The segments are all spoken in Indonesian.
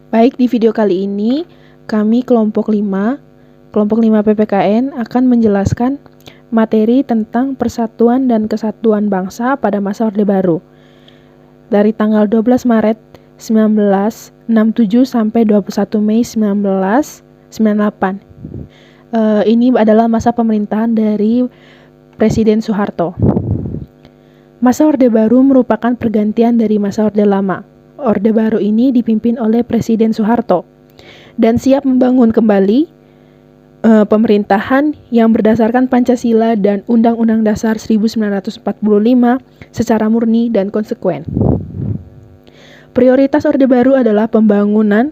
Baik, di video kali ini kami kelompok 5 PPKN akan menjelaskan materi tentang persatuan dan kesatuan bangsa pada masa Orde Baru dari tanggal 12 Maret 1967 sampai 21 Mei 1998. Ini adalah masa pemerintahan dari Presiden Soeharto. Masa Orde Baru merupakan pergantian dari masa Orde Lama. Orde Baru ini dipimpin oleh Presiden Soeharto dan siap membangun kembali pemerintahan yang berdasarkan Pancasila dan Undang-Undang Dasar 1945 secara murni dan konsekuen. Prioritas Orde Baru adalah pembangunan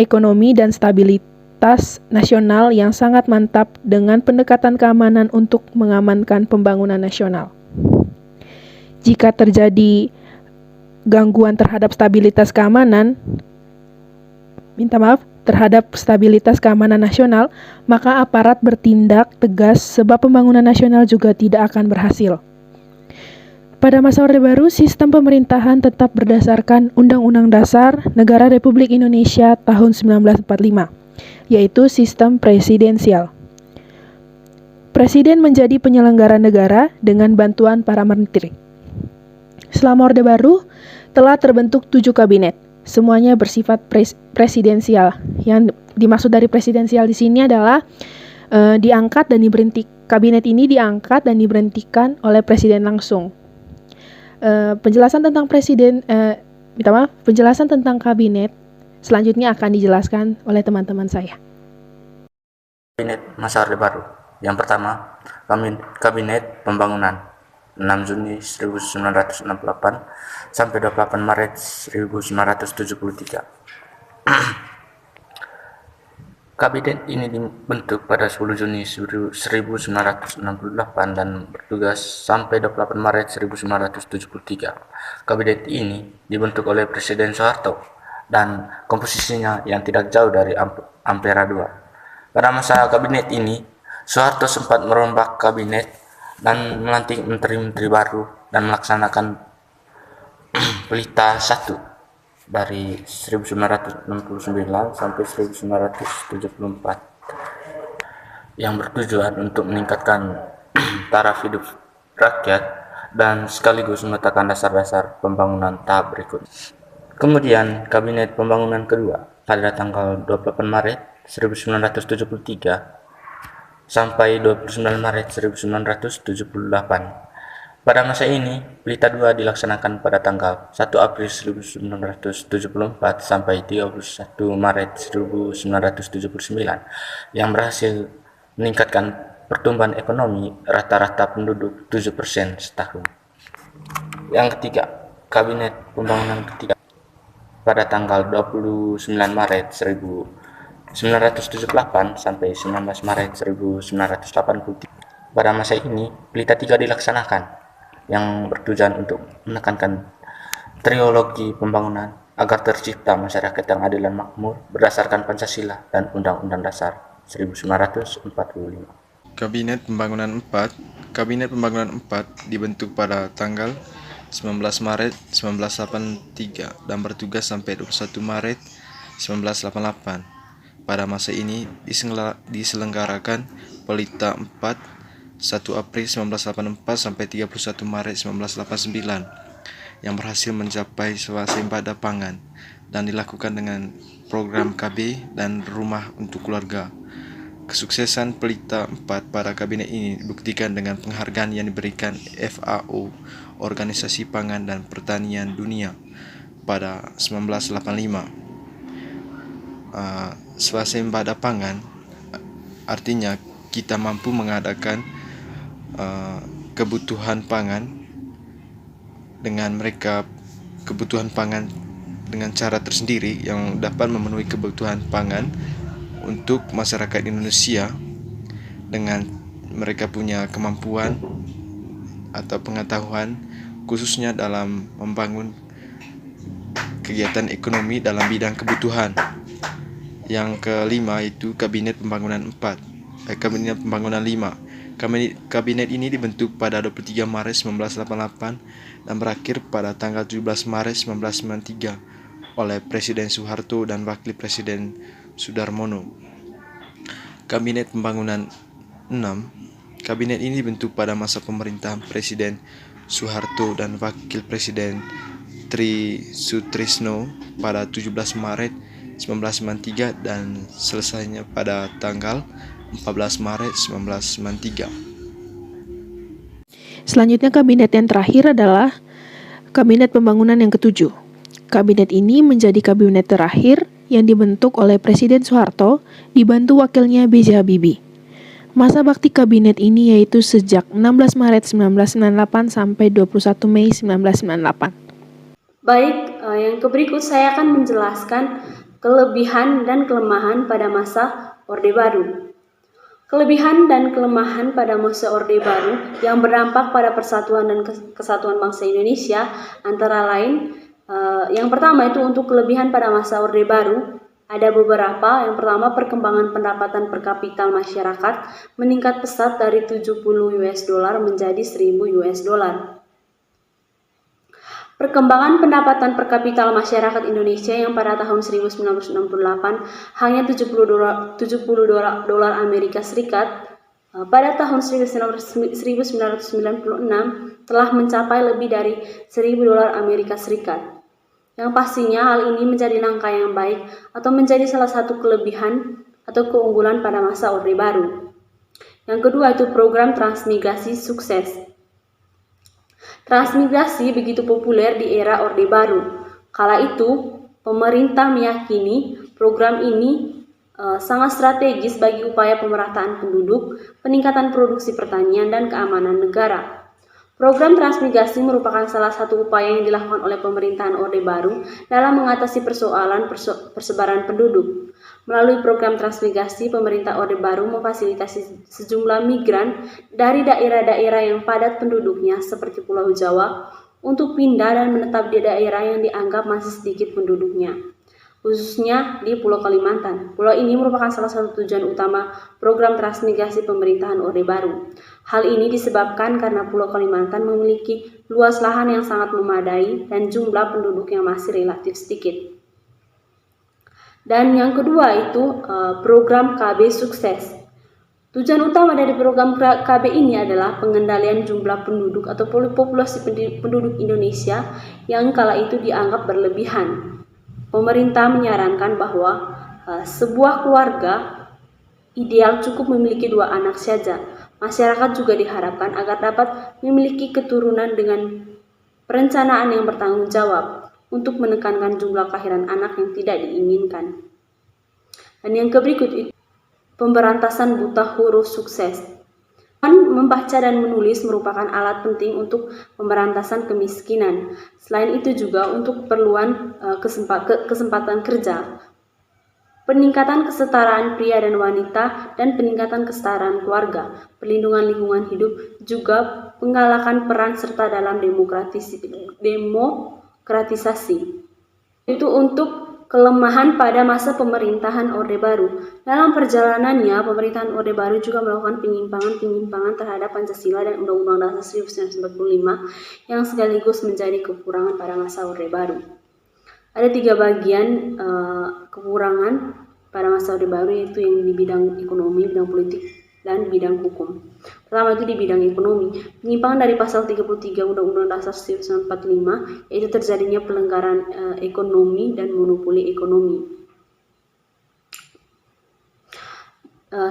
ekonomi dan stabilitas nasional yang sangat mantap dengan pendekatan keamanan untuk mengamankan pembangunan nasional. Jika terjadi gangguan terhadap stabilitas keamanan nasional, maka aparat bertindak tegas sebab pembangunan nasional juga tidak akan berhasil. Pada masa Orde Baru, sistem pemerintahan tetap berdasarkan Undang-Undang Dasar Negara Republik Indonesia tahun 1945, yaitu sistem presidensial. Presiden menjadi penyelenggara negara dengan bantuan para menteri. Selama Orde Baru, telah terbentuk 7 kabinet. Semuanya bersifat presidensial. Yang dimaksud dari presidensial di sini adalah kabinet ini diangkat dan diberhentikan oleh presiden langsung. Penjelasan tentang kabinet selanjutnya akan dijelaskan oleh teman-teman saya. Kabinet masa Orde Baru. Yang pertama, Kabinet Pembangunan 6 Juni 1968 sampai 28 Maret 1973. Kabinet ini dibentuk pada 10 Juni 1968 dan bertugas sampai 28 Maret 1973. Kabinet ini dibentuk oleh Presiden Soeharto dan komposisinya yang tidak jauh dari Ampera II. Pada masa kabinet ini, Soeharto sempat merombak kabinet dan melantik menteri-menteri baru dan melaksanakan Pelita 1 dari 1969 sampai 1974 yang bertujuan untuk meningkatkan taraf hidup rakyat dan sekaligus meletakkan dasar-dasar pembangunan tahap berikut. Kemudian Kabinet Pembangunan kedua pada tanggal 28 Maret 1973 sampai 29 Maret 1978. Pada masa ini, Pelita 2 dilaksanakan pada tanggal 1 April 1974 sampai 31 Maret 1979 yang berhasil meningkatkan pertumbuhan ekonomi rata-rata penduduk 7% setahun. Yang ketiga, Kabinet Pembangunan ketiga pada tanggal 29 Maret 1978 sampai 19 Maret 1983. Pada masa ini, Pelita 3 dilaksanakan yang bertujuan untuk menekankan trilogi pembangunan agar tercipta masyarakat yang adil dan makmur berdasarkan Pancasila dan Undang-Undang Dasar 1945. Kabinet Pembangunan 4 dibentuk pada tanggal 19 Maret 1983 dan bertugas sampai 21 Maret 1988. Pada masa ini diselenggarakan Pelita 4 1 April 1984 sampai 31 Maret 1989 yang berhasil mencapai swasembada pangan dan dilakukan dengan program KB dan rumah untuk keluarga. Kesuksesan Pelita 4 pada kabinet ini dibuktikan dengan penghargaan yang diberikan FAO, Organisasi Pangan dan Pertanian Dunia, pada 1985. Swasembada pangan artinya kita mampu mengadakan kebutuhan pangan dengan cara tersendiri yang dapat memenuhi kebutuhan pangan untuk masyarakat Indonesia dengan mereka punya kemampuan atau pengetahuan khususnya dalam membangun kegiatan ekonomi dalam bidang kebutuhan. Yang kelima itu Kabinet Pembangunan 5. Kabinet ini dibentuk pada 23 Maret 1988 dan berakhir pada tanggal 17 Maret 1993 oleh Presiden Soeharto dan Wakil Presiden Sudarmono. Kabinet Pembangunan 6. Kabinet ini dibentuk pada masa pemerintahan Presiden Soeharto dan Wakil Presiden Tri Sutrisno pada 17 Maret 1993 dan selesainya pada tanggal 14 Maret 1993. Selanjutnya kabinet yang terakhir adalah Kabinet Pembangunan yang ke-7. Kabinet ini menjadi kabinet terakhir yang dibentuk oleh Presiden Soeharto dibantu wakilnya B.J. Habibie. Masa bakti kabinet ini yaitu sejak 16 Maret 1998 sampai 21 Mei 1998. Baik, yang berikut saya akan menjelaskan kelebihan dan kelemahan pada masa Orde Baru. Kelebihan dan kelemahan pada masa Orde Baru yang berdampak pada persatuan dan kesatuan bangsa Indonesia antara lain, yang pertama itu untuk kelebihan pada masa Orde Baru ada beberapa. Yang pertama, perkembangan pendapatan per kapita masyarakat meningkat pesat dari $70 menjadi $1.000. Perkembangan pendapatan per kapita masyarakat Indonesia yang pada tahun 1968 hanya $70 Amerika Serikat, pada tahun 1996 telah mencapai lebih dari $1.000 Amerika Serikat. Yang pastinya hal ini menjadi langkah yang baik atau menjadi salah satu kelebihan atau keunggulan pada masa Orde Baru. Yang kedua itu program transmigrasi sukses. Transmigrasi begitu populer di era Orde Baru. Kala itu, pemerintah meyakini program ini sangat strategis bagi upaya pemerataan penduduk, peningkatan produksi pertanian, dan keamanan negara. Program transmigrasi merupakan salah satu upaya yang dilakukan oleh pemerintahan Orde Baru dalam mengatasi persoalan persebaran penduduk. Melalui program transmigrasi, pemerintah Orde Baru memfasilitasi sejumlah migran dari daerah-daerah yang padat penduduknya seperti Pulau Jawa untuk pindah dan menetap di daerah yang dianggap masih sedikit penduduknya, khususnya di Pulau Kalimantan. Pulau ini merupakan salah satu tujuan utama program transmigrasi pemerintahan Orde Baru. Hal ini disebabkan karena Pulau Kalimantan memiliki luas lahan yang sangat memadai dan jumlah penduduk yang masih relatif sedikit. Dan yang kedua itu program KB sukses. Tujuan utama dari program KB ini adalah pengendalian jumlah penduduk atau populasi penduduk Indonesia yang kala itu dianggap berlebihan. Pemerintah menyarankan bahwa sebuah keluarga ideal cukup memiliki 2 anak saja. Masyarakat juga diharapkan agar dapat memiliki keturunan dengan perencanaan yang bertanggung jawab untuk menekankan jumlah kelahiran anak yang tidak diinginkan. Dan yang berikut itu pemberantasan buta huruf sukses. Membaca dan menulis merupakan alat penting untuk pemberantasan kemiskinan. Selain itu juga untuk keperluan kesempatan kerja, peningkatan kesetaraan pria dan wanita, dan peningkatan kesetaraan keluarga, perlindungan lingkungan hidup, juga penggalakan peran serta dalam demokratisasi. Itu untuk kelemahan pada masa pemerintahan Orde Baru. Dalam perjalanannya, pemerintahan Orde Baru juga melakukan penyimpangan terhadap Pancasila dan Undang-Undang Dasar 1945 yang sekaligus menjadi kekurangan pada masa Orde Baru. Ada 3 bagian kekurangan pada masa Orde Baru, yaitu yang di bidang ekonomi, bidang politik, dan bidang hukum. Pertama itu di bidang ekonomi, penyimpangan dari pasal 33 Undang-Undang Dasar 1945, yaitu terjadinya pelanggaran ekonomi dan monopoli ekonomi.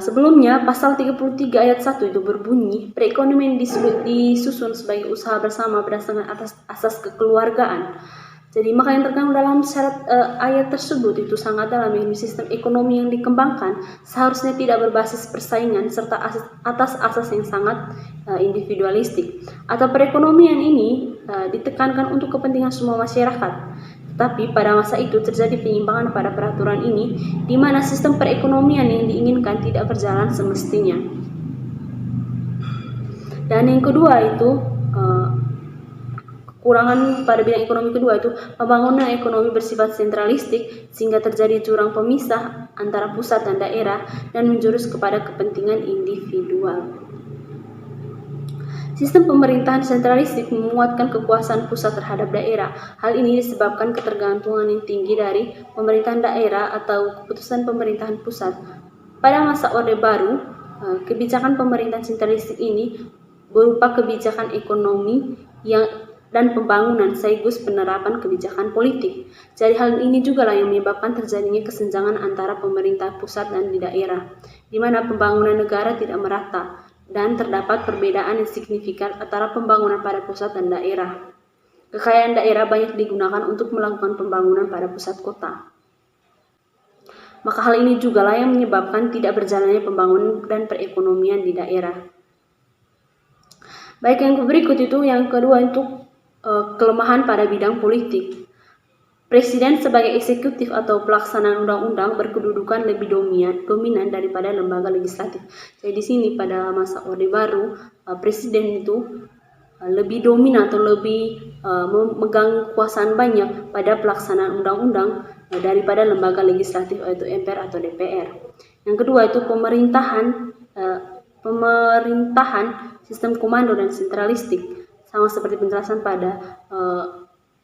Sebelumnya, pasal 33 ayat 1 itu berbunyi, perekonomian disusun sebagai usaha bersama berdasarkan asas kekeluargaan. Jadi maka yang terkandung dalam syarat ayat tersebut itu sangat dalam, yakni sistem ekonomi yang dikembangkan seharusnya tidak berbasis persaingan serta atas asas yang sangat individualistik. Atau perekonomian ini ditekankan untuk kepentingan semua masyarakat. Tapi pada masa itu terjadi penyimpangan pada peraturan ini, di mana sistem perekonomian yang diinginkan tidak berjalan semestinya. Dan yang kedua itu kekurangan pada bidang ekonomi kedua itu pembangunan ekonomi bersifat sentralistik sehingga terjadi jurang pemisah antara pusat dan daerah dan menjurus kepada kepentingan individual. Sistem pemerintahan sentralistik menguatkan kekuasaan pusat terhadap daerah. Hal ini disebabkan ketergantungan yang tinggi dari pemerintahan daerah atau keputusan pemerintahan pusat. Pada masa Orde Baru, kebijakan pemerintahan sentralistik ini berupa kebijakan ekonomi dan pembangunan sekaligus penerapan kebijakan politik. Jadi hal ini juga lah yang menyebabkan terjadinya kesenjangan antara pemerintah pusat dan di daerah, di mana pembangunan negara tidak merata dan terdapat perbedaan yang signifikan antara pembangunan pada pusat dan daerah. Kekayaan daerah banyak digunakan untuk melakukan pembangunan pada pusat kota. Maka hal ini juga lah yang menyebabkan tidak berjalannya pembangunan dan perekonomian di daerah. Baik, yang berikut itu yang kedua untuk kelemahan pada bidang politik. Presiden sebagai eksekutif atau pelaksana undang-undang berkedudukan lebih dominan daripada lembaga legislatif. Jadi di sini pada masa Orde Baru, presiden itu lebih dominan atau lebih memegang kekuasaan banyak pada pelaksanaan undang-undang daripada lembaga legislatif yaitu MPR atau DPR. Yang kedua itu pemerintahan sistem komando dan sentralistik, sama seperti penjelasan pada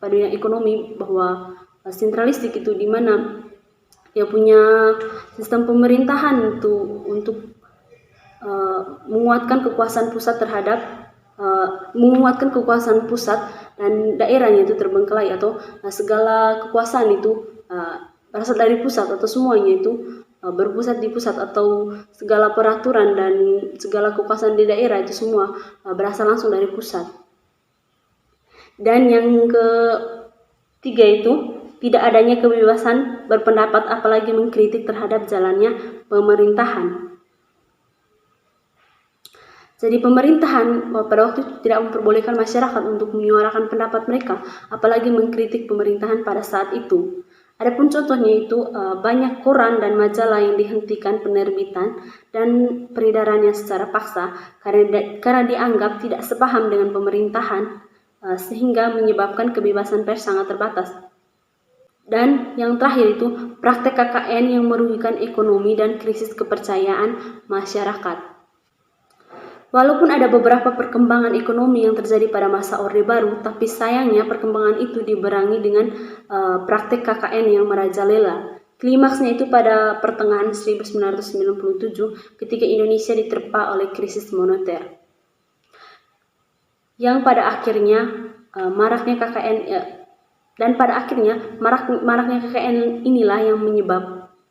bidang ekonomi bahwa sentralistik itu di mana dia punya sistem pemerintahan itu untuk menguatkan kekuasaan pusat dan daerahnya itu terbengkalai, atau segala kekuasaan itu berasal dari pusat atau semuanya itu berpusat di pusat, atau segala peraturan dan segala kekuasaan di daerah itu semua berasal langsung dari pusat. Dan yang ketiga itu tidak adanya kebebasan berpendapat apalagi mengkritik terhadap jalannya pemerintahan. Jadi pemerintahan pada waktu itu tidak memperbolehkan masyarakat untuk menyuarakan pendapat mereka, apalagi mengkritik pemerintahan pada saat itu. Adapun contohnya itu banyak koran dan majalah yang dihentikan penerbitan dan peredarannya secara paksa karena dianggap tidak sepaham dengan pemerintahan, sehingga menyebabkan kebebasan pers sangat terbatas. Dan yang terakhir itu praktek KKN yang merugikan ekonomi dan krisis kepercayaan masyarakat. Walaupun ada beberapa perkembangan ekonomi yang terjadi pada masa Orde Baru, tapi sayangnya perkembangan itu dibarengi dengan praktek KKN yang merajalela. Klimaksnya itu pada pertengahan 1997 ketika Indonesia diterpa oleh krisis moneter, yang pada akhirnya maraknya KKN inilah yang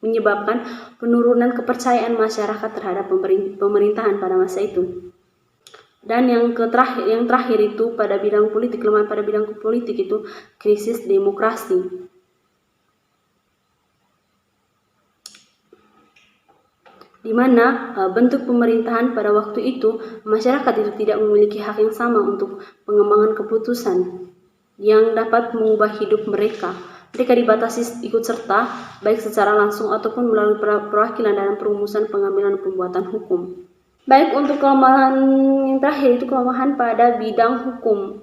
menyebabkan penurunan kepercayaan masyarakat terhadap pemerintahan pada masa itu. Dan yang terakhir itu pada bidang politik, kelemahan pada bidang politik itu krisis demokrasi. Di mana bentuk pemerintahan pada waktu itu masyarakat itu tidak memiliki hak yang sama untuk pengembangan keputusan yang dapat mengubah hidup mereka. Mereka dibatasi ikut serta baik secara langsung ataupun melalui perwakilan dalam perumusan pengambilan pembuatan hukum. Baik, untuk kelemahan yang terakhir itu kelemahan pada bidang hukum.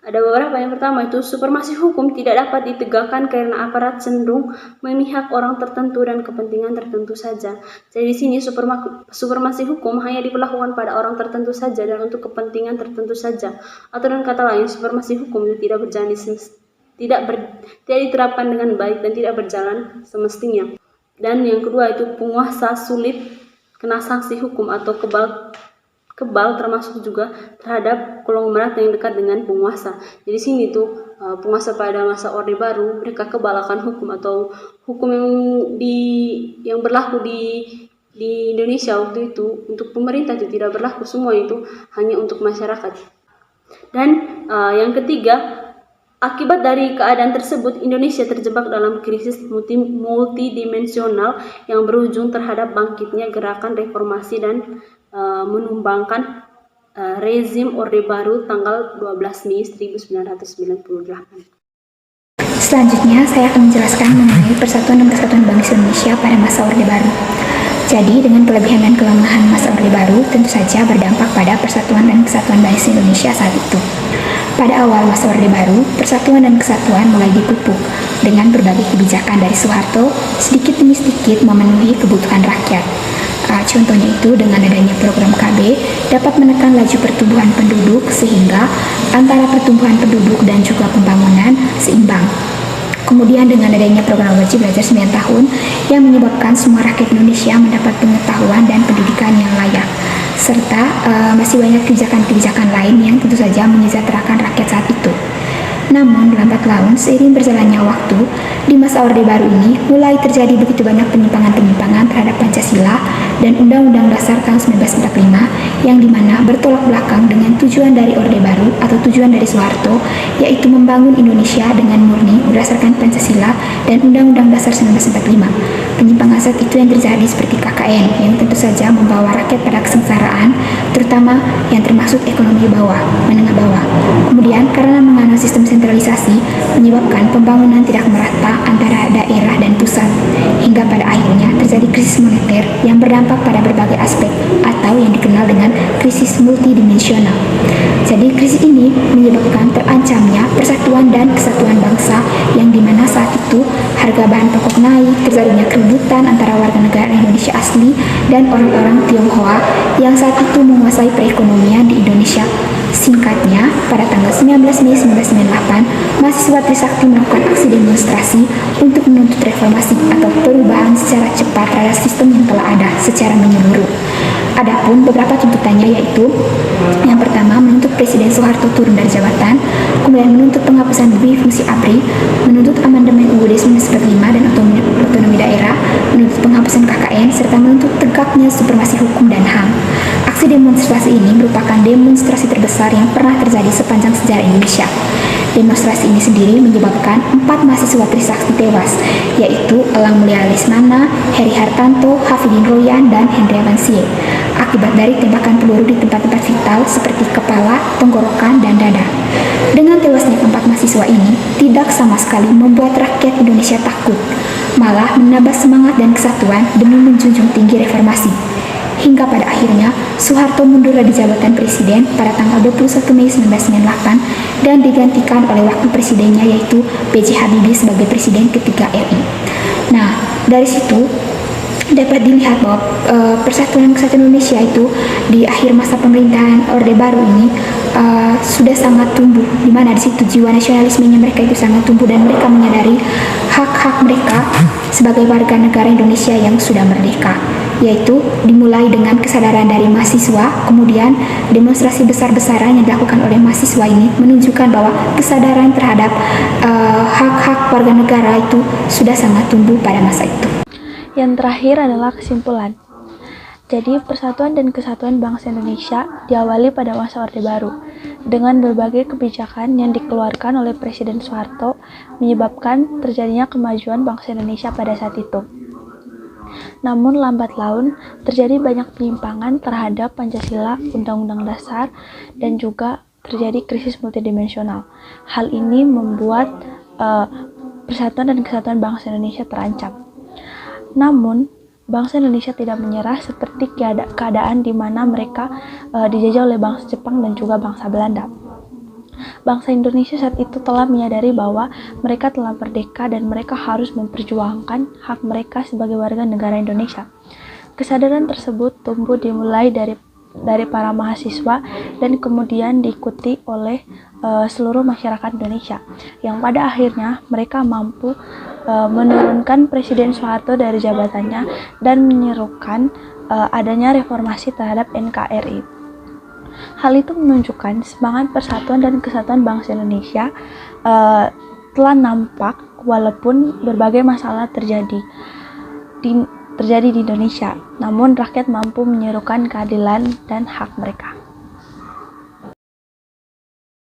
Ada beberapa. Yang pertama itu supremasi hukum tidak dapat ditegakkan karena aparat cenderung memihak orang tertentu dan kepentingan tertentu saja. Jadi di sini supremasi hukum hanya diberlakukan pada orang tertentu saja dan untuk kepentingan tertentu saja. Atau dengan kata lain, supremasi hukum itu tidak diterapkan dengan baik dan tidak berjalan semestinya. Dan yang kedua itu penguasa sulit kena sanksi hukum atau kebal termasuk juga terhadap konglomerat yang dekat dengan penguasa. Jadi sini tuh penguasa pada masa Orde Baru mereka kebal akan hukum atau hukum yang berlaku di Indonesia waktu itu untuk pemerintah itu tidak berlaku, semua itu hanya untuk masyarakat. Dan yang ketiga, akibat dari keadaan tersebut, Indonesia terjebak dalam krisis multidimensional yang berujung terhadap bangkitnya gerakan reformasi dan menumbangkan rezim Orde Baru tanggal 12 Mei 1998. Selanjutnya, saya akan menjelaskan mengenai Persatuan dan Kesatuan Bangsa Indonesia pada masa Orde Baru. Jadi, dengan kelebihan dan kelemahan masa Orde Baru, tentu saja berdampak pada Persatuan dan Kesatuan Bangsa Indonesia saat itu. Pada awal masa Orde Baru, Persatuan dan Kesatuan mulai dipupuk dengan berbagai kebijakan dari Soeharto sedikit demi sedikit memenuhi kebutuhan rakyat. Contohnya itu dengan adanya program KB dapat menekan laju pertumbuhan penduduk sehingga antara pertumbuhan penduduk dan juga pembangunan seimbang. Kemudian dengan adanya program wajib belajar 9 tahun yang menyebabkan semua rakyat Indonesia mendapat pengetahuan dan pendidikan yang layak. Serta masih banyak kebijakan-kebijakan lain yang tentu saja menyejahterakan rakyat saat itu. Namun, lambat laun, seiring berjalannya waktu, di masa Orde Baru ini mulai terjadi begitu banyak penyimpangan-penyimpangan terhadap Pancasila dan Undang-Undang Dasar tahun 1945 yang dimana bertolak belakang dengan tujuan dari Orde Baru atau tujuan dari Soeharto, yaitu membangun Indonesia dengan murni berdasarkan Pancasila dan Undang-Undang Dasar 1945. Penyimpangan saat itu yang terjadi seperti KKN yang tentu saja membawa rakyat pada kesengsaraan, terutama yang termasuk ekonomi bawah, menengah bawah. Kemudian karena menganut sistem sentralisasi menyebabkan pembangunan tidak merata antara daerah dan pusat, hingga pada akhirnya terjadi krisis moneter yang berdampak pada berbagai aspek atau yang dikenal dengan krisis multidimensional. Jadi krisis ini menyebabkan terancamnya persatuan dan kesatuan bangsa yang dimana saat itu harga bahan pokok naik, terjadinya keributan antara warga negara Indonesia asli dan orang-orang Tionghoa yang saat itu menguasai perekonomian di Indonesia. Singkatnya, pada tanggal 19 Mei 1998, mahasiswa Trisakti melakukan aksi demonstrasi untuk menuntut reformasi atau perubahan secara cepat terhadap sistem yang telah ada secara menyeluruh. Adapun beberapa tuntutannya yaitu yang pertama menuntut Presiden Soeharto turun dari jabatan, kemudian menuntut penghapusan dui fungsi ABRI, menuntut amandemen UUD 1945 dan otonomi daerah, menuntut penghapusan KKN, serta menuntut tegaknya supremasi hukum dan HAM. Aksi demonstrasi ini merupakan demonstrasi terbesar yang pernah terjadi sepanjang sejarah Indonesia. Demonstrasi ini sendiri menyebabkan 4 mahasiswa Trisakti tewas, yaitu Elang Mulia Lesmana, Heri Hartanto, Hafidin Royan, dan Hendriawan Sie, akibat dari tembakan peluru di tempat-tempat vital seperti kepala, tenggorokan, dan dada. Dengan tewasnya 4 mahasiswa ini, tidak sama sekali membuat rakyat Indonesia takut, malah menambah semangat dan kesatuan demi menjunjung tinggi reformasi. Hingga pada akhirnya, Soeharto mundur dari jabatan presiden pada tanggal 21 Mei 1998 dan digantikan oleh wakil presidennya yaitu B.J. Habibie sebagai presiden ketiga RI. Nah, dari situ dapat dilihat bahwa persatuan kesatuan Indonesia itu di akhir masa pemerintahan Orde Baru ini sudah sangat tumbuh, di mana di situ jiwa nasionalismenya mereka itu sangat tumbuh dan mereka menyadari hak-hak mereka sebagai warga negara Indonesia yang sudah merdeka, yaitu dimulai dengan kesadaran dari mahasiswa, kemudian demonstrasi besar-besaran yang dilakukan oleh mahasiswa ini menunjukkan bahwa kesadaran terhadap hak-hak warga negara itu sudah sangat tumbuh pada masa itu. Yang terakhir adalah kesimpulan. Jadi, persatuan dan kesatuan bangsa Indonesia diawali pada masa Orde Baru dengan berbagai kebijakan yang dikeluarkan oleh Presiden Soeharto menyebabkan terjadinya kemajuan bangsa Indonesia pada saat itu. Namun lambat laun terjadi banyak penyimpangan terhadap Pancasila, Undang-Undang Dasar, dan juga terjadi krisis multidimensional. Hal ini membuat persatuan dan kesatuan bangsa Indonesia terancam. Namun, bangsa Indonesia tidak menyerah seperti keadaan di mana mereka dijajah oleh bangsa Jepang dan juga bangsa Belanda. Bangsa Indonesia saat itu telah menyadari bahwa mereka telah merdeka dan mereka harus memperjuangkan hak mereka sebagai warga negara Indonesia. Kesadaran tersebut tumbuh dimulai dari para mahasiswa dan kemudian diikuti oleh seluruh masyarakat Indonesia, yang pada akhirnya mereka mampu menurunkan Presiden Soeharto dari jabatannya dan menyerukan adanya reformasi terhadap NKRI. Hal itu menunjukkan semangat persatuan dan kesatuan bangsa Indonesia telah nampak walaupun berbagai masalah terjadi di Indonesia, namun rakyat mampu menyerukan keadilan dan hak mereka.